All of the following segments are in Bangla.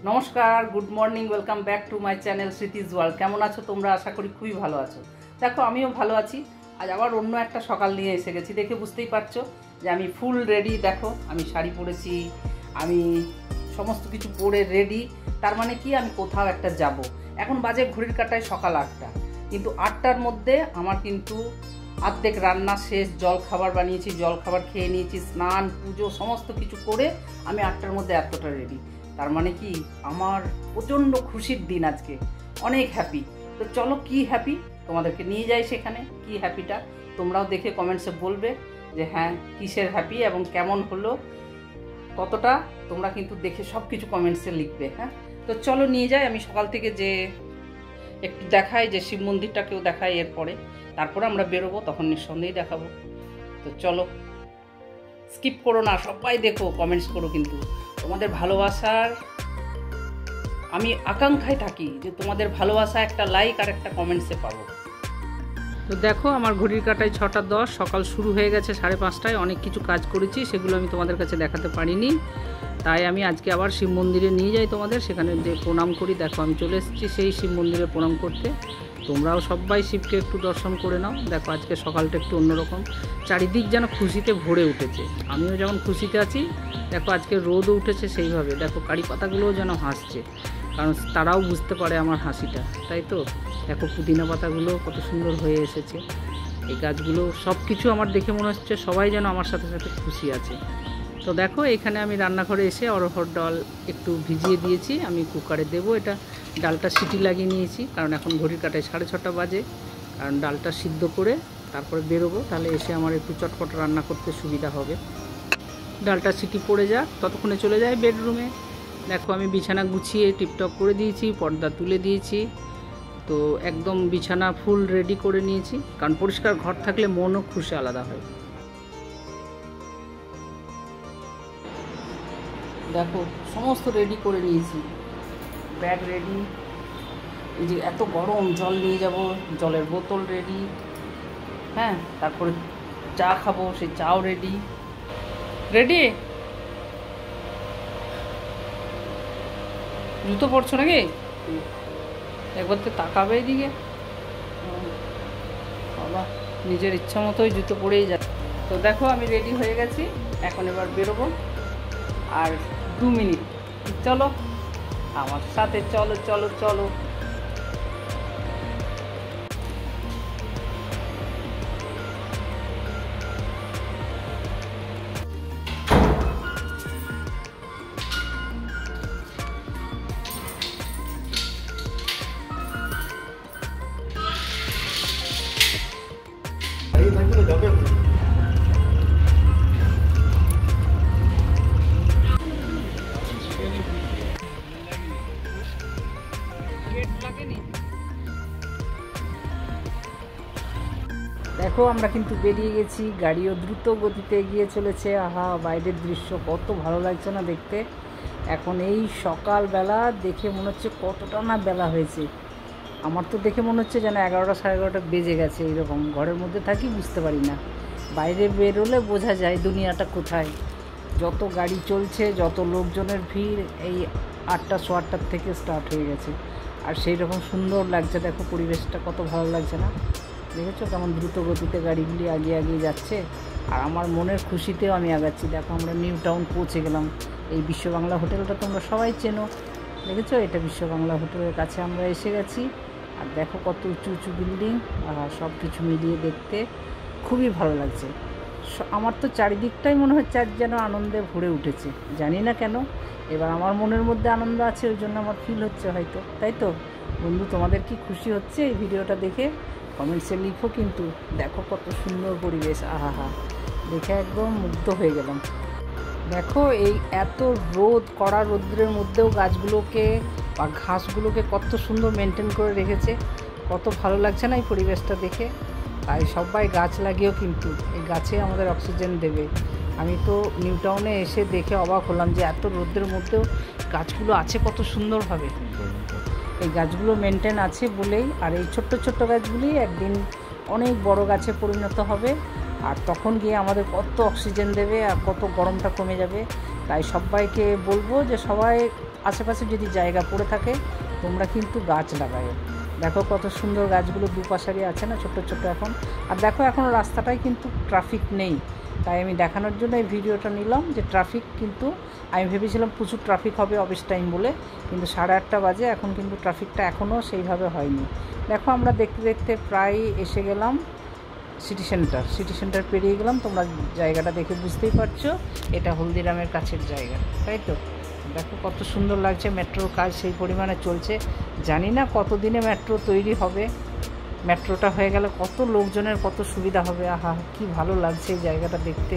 नमस्कार good morning welcome back to my channel Smriti's world. केमन आछो तोमरा? आशा करी खूबই ভালো আছো। देखो आमिও ভালো আছি। आज আবার অন্য একটা সকাল নিয়ে এসে গেছি, দেখে বুঝতেই পারছো যে আমি ফুল রেডি। দেখো আমি শাড়ি পরেছি, আমি সমস্ত কিছু পরে রেডি। তার মানে কি আমি কোথাও একটা যাব। এখন বাজে ঘড়ির কাঁটায় সকাল 8টা, কিন্তু 8টার মধ্যে আমার কিন্তু অর্ধেক রান্না শেষ। জল খাবার বানিয়েছি, জল খাবার খেয়ে নিয়েছি, স্নান পুজো সমস্ত কিছু করে আমি 8টার মধ্যে এতটা রেডি। তার মানে কি আমার প্রচণ্ড খুশির দিন আজকে, অনেক হ্যাপি। তো চলো কি হ্যাপি তোমাদেরকে নিয়ে যাই সেখানে। কি হ্যাপিটা তোমরাও দেখে কমেন্টসে বলবে যে হ্যাঁ কিসের হ্যাপি এবং কেমন হলো, কতটা তোমরা কিন্তু দেখে সব কিছু কমেন্টসে লিখবে। হ্যাঁ তো চলো নিয়ে যাই। আমি সকাল থেকে যে একটু দেখাই যে শিব মন্দিরটাকেও দেখাই, এরপরে তারপরে আমরা বেরোবো, তখন নিঃসন্দেহেই দেখাবো। তো চলো স্কিপ করো না, সবাই দেখো, কমেন্টস করো। কিন্তু তোমাদের ভালোবাসার আমি আকাঙ্ক্ষায় থাকি যে তোমাদের ভালোবাসা একটা লাইক আর একটা কমেন্টসে পাবো। তো দেখো আমার ঘড়ির কাঁটায় 6টা 10, সকাল শুরু হয়ে গেছে 5:30টায়। অনেক কিছু কাজ করেছি, সেগুলো আমি তোমাদের কাছে দেখাতে পারিনি, তাই আমি আজকে আবার শিব মন্দিরে নিয়ে যাই তোমাদের, সেখানে যে প্রণাম করি। দেখো আমি চলে এসেছি সেই শিব মন্দিরে প্রণাম করতে। তোমরাও সবাই শিবকে একটু দর্শন করে নাও। দেখো আজকে সকালটা একটু অন্যরকম, চারিদিক যেন খুশিতে ভরে উঠেছে। আমিও যেমন খুশিতে আছি, দেখো আজকে রোদও উঠেছে সেইভাবে। দেখো কারি পাতাগুলোও যেন হাসছে, কারণ তারাও বুঝতে পারে আমার হাসিটা, তাই তো। দেখো পুদিনা পাতাগুলো কত সুন্দর হয়ে এসেছে, এই গাছগুলো সব কিছু আমার দেখে মনে হচ্ছে সবাই যেন আমার সাথে সাথে খুশি আছে। তো দেখো এখানে আমি রান্নাঘরে এসে অরহর ডাল একটু ভিজিয়ে দিয়েছি, আমি কুকারে দেবো। এটা ডালটা সিটি লাগিয়ে নিয়েছি, কারণ এখন ঘড়ির কাঁটায় 6:30 বাজে। কারণ ডালটা সিদ্ধ করে তারপরে বেরোবো, তাহলে এসে আমার একটু চটপট রান্না করতে সুবিধা হবে। ডালটা সিটি পড়ে যাক, ততক্ষণে চলে যায় বেডরুমে। দেখো আমি বিছানা গুছিয়ে টিপটপ করে দিয়েছি, পর্দা তুলে দিয়েছি। তো একদম বিছানা ফুল রেডি করে নিয়েছি, কারণ পরিষ্কার ঘর থাকলে মনও খুশি আলাদা হয়। দেখো সমস্ত রেডি করে নিয়েছি, ব্যাগ রেডি, এই যে এত গরম জল নিয়ে যাব, জলের বোতল রেডি। হ্যাঁ তারপরে চা খাবো, সেই চাও রেডি। রেডি? জুতো পরছো নাকি? একবার তো তাকাবে এইদিকে, বাবা নিজের ইচ্ছা মতোই জুতো পরেই যায়। তো দেখো আমি রেডি হয়ে গেছি, এখন এবার বেরোবো। আর 2 মিনিট, চলো আমার সাথে, চলো চলো চলো। দেখো আমরা কিন্তু বেরিয়ে গেছি, গাড়িও দ্রুত গতিতে এগিয়ে চলেছে। আহা বাইরের দৃশ্য কত ভালো লাগছে না দেখতে। এখন এই সকালবেলা দেখে মনে হচ্ছে কতটা না বেলা হয়েছে। আমার তো দেখে মনে হচ্ছে যেন 11টা 11:30 বেজে গেছে। এইরকম ঘরের মধ্যে থাকি বুঝতে পারি না, বাইরে বেরোলে বোঝা যায় দুনিয়াটা কোথায়। যত গাড়ি চলছে, যত লোকজনের ভিড়, এই 8টা 8:15 থেকে স্টার্ট হয়ে গেছে। আর সেই রকম সুন্দর লাগছে, দেখো পরিবেশটা কত ভালো লাগছে না? দেখেছো কেমন দ্রুত গতিতে গাড়িগুলি এগিয়ে এগিয়ে যাচ্ছে, আর আমার মনের খুশিতেও আমি আগাচ্ছি। দেখো আমরা নিউ টাউন পৌঁছে গেলাম। এই বিশ্ব বাংলা হোটেলটা তোমরা সবাই চেনো, দেখেছো? এটা বিশ্ব বাংলা হোটেলের কাছে আমরা এসে গেছি। আর দেখো কত উঁচু উঁচু বিল্ডিং, আর সব কিছু মিলিয়ে দেখতে খুবই ভালো লাগছে। আমার তো চারিদিকটাই মনে হচ্ছে আজ যেন আনন্দে ভরে উঠেছে, জানি না কেন। এবার আমার মনের মধ্যে আনন্দ আছে, ওই জন্য আমার ফিল হচ্ছে হয়তো, তাই তো? বন্ধু তোমাদের কি খুশি হচ্ছে এই ভিডিওটা দেখে? কমেন্টসে লিখো কিন্তু। দেখো কত সুন্দর পরিবেশ, আহা দেখে একদম মুগ্ধ হয়ে গেলাম। দেখো এই এত রোদ, কড়া রৌদ্রের মধ্যেও গাছগুলোকে বা ঘাসগুলোকে কত সুন্দর মেনটেন করে রেখেছে। কত ভালো লাগছে না এই পরিবেশটা দেখে? তাই সবাই গাছ লাগিয়েও, কিন্তু এই গাছে আমাদের অক্সিজেন দেবে। আমি তো নিউ টাউনে এসে দেখে অবাক হলাম যে এত রোদ্রের মধ্যেও গাছগুলো আছে কত সুন্দরভাবে। এই গাছগুলো মেনটেন আছে বলেই, আর এই ছোট্ট ছোট্ট গাছগুলি একদিন অনেক বড় গাছে পরিণত হবে, আর তখন গিয়ে আমাদের কত অক্সিজেন দেবে আর কত গরমটা কমে যাবে। তাই সবাইকে বলবো যে সবাই আশেপাশে যদি জায়গা পড়ে থাকে তোমরা কিন্তু গাছ লাগাও। দেখো কত সুন্দর গাছগুলো দুপাশারই আছে না, ছোট্ট ছোট্ট এখন। আর দেখো এখন রাস্তাটায় কিন্তু ট্রাফিক নেই, তাই আমি দেখানোর জন্য এই ভিডিওটা নিলাম যে ট্রাফিক কিন্তু, আমি ভেবেছিলাম প্রচুর ট্রাফিক হবে অফিস টাইম বলে, কিন্তু 8:30 বাজে, এখন কিন্তু ট্রাফিকটা এখনও সেইভাবে হয়নি। দেখো আমরা দেখতে দেখতে প্রায় এসে গেলাম সিটি সেন্টার পেরিয়ে গেলাম। তোমরা জায়গাটা দেখে বুঝতেই পারছো এটা হলদিরামের কাছের জায়গা, তাই তো। দেখো কত সুন্দর লাগছে, মেট্রোর কাজ সেই পরিমাণে চলছে। জানি না কতদিনে মেট্রো তৈরি হবে, মেট্রোটা হয়ে গেলে কত লোকজনের কত সুবিধা হবে। আহা কি ভালো লাগছে এই জায়গাটা দেখতে,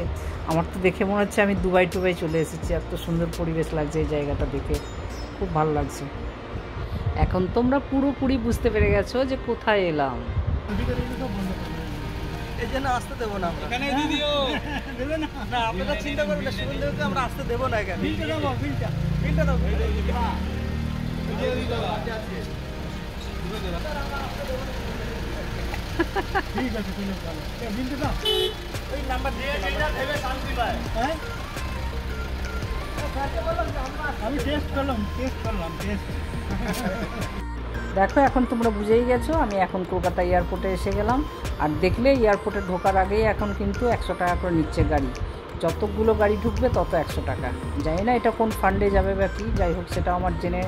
আমার তো দেখে মনে হচ্ছে আমি দুবাই টুবাই চলে এসেছি, এত সুন্দর পরিবেশ লাগছে এই জায়গাটা দেখে, খুব ভালো লাগছে। এখন তোমরা পুরোপুরি বুঝতে পেরে গেছো যে কোথায় এলাম। এই জন্য আসতে দেবো না আমরা, এখানে দিয়ে দিও। দেবে না, না আপনারা চিন্তা করবেন না, সুন্দরকে আমরা আসতে দেবো না এখানে। বিলটা দাও, বিলটা দাও, হ্যাঁ দিয়ে দিও দাদা, ঠিক আছে ঠিক আছে, বিলটা দাও, ওই নাম্বার দিয়ে যেটা দেবে শান্তি পায়। হ্যাঁ আমি টেস্ট করলাম। দেখো এখন তোমরা বুঝেই গেছো আমি এখন কলকাতা এয়ারপোর্টে এসে গেলাম। আর দেখলে এয়ারপোর্টে ঢোকার আগেই এখন কিন্তু 100 টাকা করে নিচ্ছে গাড়ি, যতগুলো গাড়ি ঢুকবে তত 100 টাকা। জানি না এটা কোন ফান্ডে যাবে বা কি, যাই হোক সেটা আমার জেনে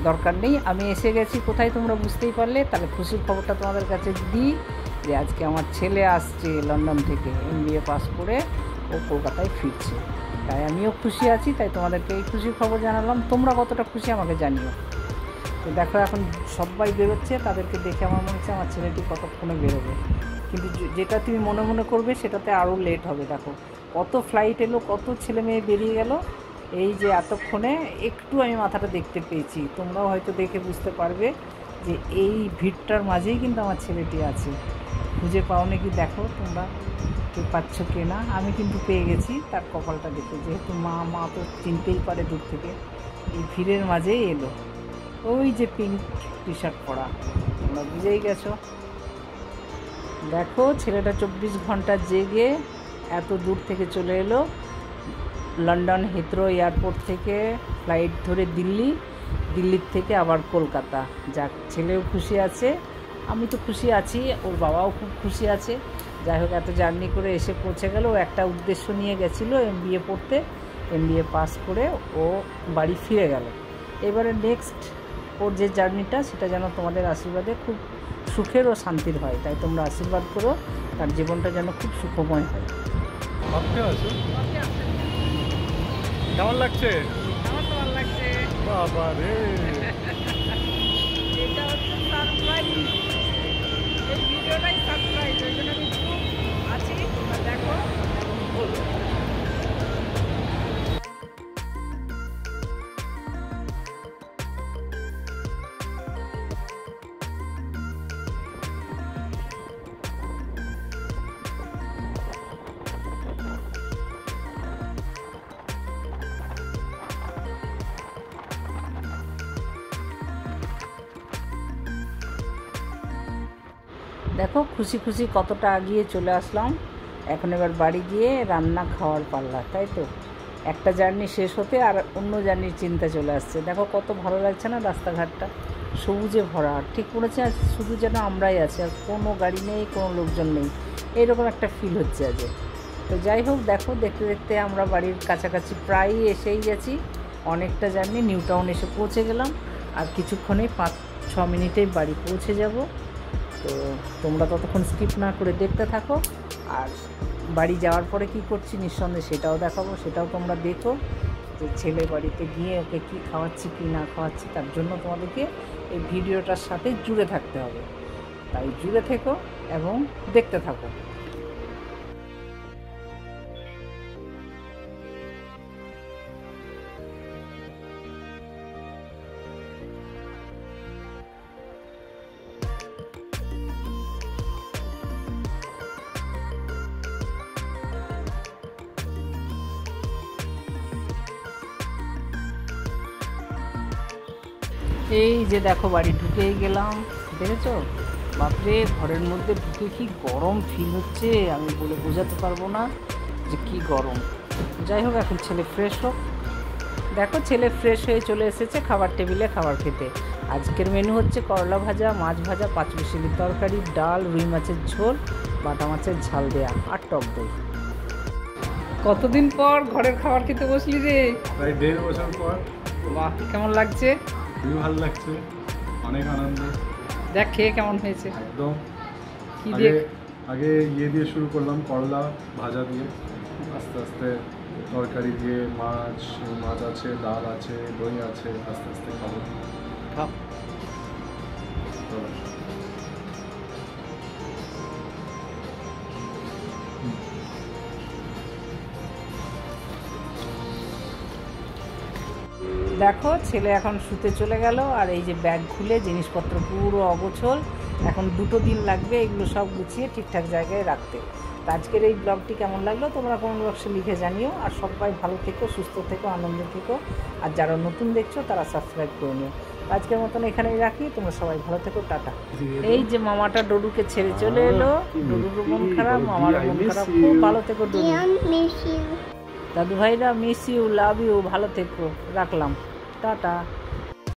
দরকার নেই। আমি এসে গেছি কোথায় তোমরা বুঝতেই পারলে। তাহলে খুশির খবরটা তোমাদের কাছে দিই যে আজকে আমার ছেলে আসছে লন্ডন থেকে, MBA পাস করে ও কলকাতায় ফিরছে, তাই আমিও খুশি আছি, তাই তোমাদেরকে এই খুশির খবর জানালাম। তোমরা কতটা খুশি আমাকে জানিও। তো দেখো এখন সবাই বেরোচ্ছে, তাদেরকে দেখে আমার মনে হচ্ছে আমার ছেলেটি কতক্ষণে বেরোবে, কিন্তু যেটা তুমি মনে মনে করবে সেটাতে আরও লেট হবে। দেখো কত ফ্লাইট এলো, কত ছেলে মেয়ে বেরিয়ে গেল, এই যে এতক্ষণে একটু আমি মাথাটা দেখতে পেয়েছি। তোমরাও হয়তো দেখে বুঝতে পারবে যে এই ভিড়টার মাঝেই কিন্তু আমার ছেলেটি আছে। খুঁজে পাও নাকি দেখো তোমরা, কেউ পাচ্ছ কে না, আমি কিন্তু পেয়ে গেছি তার কপালটা দেখে, যেহেতু মা তো চিনতেই পারে দূর থেকে। এই ভিড়ের মাঝেই এলো, ওই যে পিঙ্ক টি শার্ট পরা, তোমরা বুঝেই গেছো। দেখো ছেলেটা 24 ঘন্টা জেগে এত দূর থেকে চলে এলো, লন্ডন হিথ্রো এয়ারপোর্ট থেকে ফ্লাইট ধরে দিল্লির থেকে আবার কলকাতা। যাক ছেলেও খুশি আছে, আমি তো খুশি আছি, ওর বাবাও খুব খুশি আছে। যাই হোক এত জার্নি করে এসে পৌঁছে গেল। ও একটা উদ্দেশ্য নিয়ে গেছিলো MBA পড়তে, MBA পাস করে ও বাড়ি ফিরে গেল। এবারে নেক্সট ওর যে জার্নিটা সেটা যেন তোমাদের আশীর্বাদে খুব সুখের ও শান্তির হয়, তাই তোমরা আশীর্বাদ করো তার জীবনটা যেন খুব সুখময় হয়। কেমন লাগছে? আমার তো ভালো লাগছে। বাবা রে, এটা হচ্ছে সারপ্রাইজ, এই ভিডিওটাই সারপ্রাইজ, ওই জন্য আমি খুব আছি। তোমরা দেখো বলো। দেখো খুশি খুশি কতটা এগিয়ে চলে আসলাম। এখন এবার বাড়ি গিয়ে রান্না খাওয়ার পাল্লা, তাই তো। একটা জার্নি শেষ হতে আর অন্য জার্নির চিন্তা চলে আসছে। দেখো কত ভালো লাগছে না, রাস্তাঘাটটা সবুজে ভরা, ঠিক মনে হচ্ছে শুধু যেন আমরাই আছি, আর কোনো গাড়ি নেই, কোনো লোকজন নেই, এইরকম একটা ফিল হচ্ছে আজ। তো যাই হোক দেখো দেখতে দেখতে আমরা বাড়ির কাছাকাছি প্রায়ই এসেই গেছি। অনেকটা জার্নি, নিউ টাউন এসে পৌঁছে গেলাম, আর কিছুক্ষণেই 5-6 মিনিটেই বাড়ি পৌঁছে যাব। তো তোমরা ততক্ষণ স্কিপ না করে দেখতে থাকো, আর বাড়ি যাওয়ার পরে কি করছি নিঃসন্দেহে সেটাও দেখাবো, সেটাও তোমরা দেখো যে ছেলে বাড়িতে গিয়ে ওকে কী খাওয়াচ্ছি কী না খাওয়াচ্ছি। তার জন্য তোমাদেরকে এই ভিডিওটার সাথে জুড়ে থাকতে হবে, তাই জুড়ে থেকো এবং দেখতে থাকো। এই যে দেখো বাড়ি ঢুকেই গেলাম, দেখেছো? বাপরে ঘরের মধ্যে ঢুকে কি গরম ফিল হচ্ছে, আমি বলে বোঝাতে পারবো না যে কি গরম। যাই হোক এখন ছেলে ফ্রেশ হোক, দেখো ছেলে ফ্রেশ হয়ে চলে এসেছে খাবার টেবিলে খাবার খেতে। আজকের মেনু হচ্ছে করলা ভাজা, মাছ ভাজা, পাঁচমিশালির তরকারি, ডাল, রুই মাছের ঝোল, বাটা মাছের ঝাল দেয়া আর টক দই। কতদিন পর ঘরের খাবার খেতে বসলি রে? প্রায় 1.5 বছর পর। বাহ, কেমন লাগছে? খুবই ভালো লাগছে, অনেক আনন্দ। দেখ খেয়ে কেমন হয়েছে। একদম কি দিয়ে? আগে ইয়ে দিয়ে শুরু করলাম, করলা ভাজা দিয়ে, আস্তে আস্তে তরকারি দিয়ে, মাছ আছে, ডাল আছে, দই আছে, আস্তে আস্তে খাবো। খাও। চলো। দেখো ছেলে এখন শুতে চলে গেল, আর এই যে ব্যাগ খুলে জিনিসপত্র পুরো অগোছল। এখন 2 দিন লাগবে এগুলো সব গুছিয়ে ঠিকঠাক জায়গায় রাখতে। তো আজকের এই ব্লগটি কেমন লাগলো তোমরা কমেন্ট বক্সে লিখে জানিও। আর সবাই ভালো থেকো, সুস্থ থেকো, আনন্দে থেকো। আর যারা নতুন দেখছো তারা সাবস্ক্রাইব করে নিও। আজকের মতন এখানেই রাখি, তোমরা সবাই ভালো থেকো, টাটা। এই যে মামাটা ডোডুকে ছেড়ে চলে এলো। ডোডুর মন খারাপ, মামার মন খারাপ। খুব ভালো থেকো ডোডু। দাদু ভাইরা মিস ইউ, লাভ ইউ, ভালো থেকো, রাখলাম, টাটা।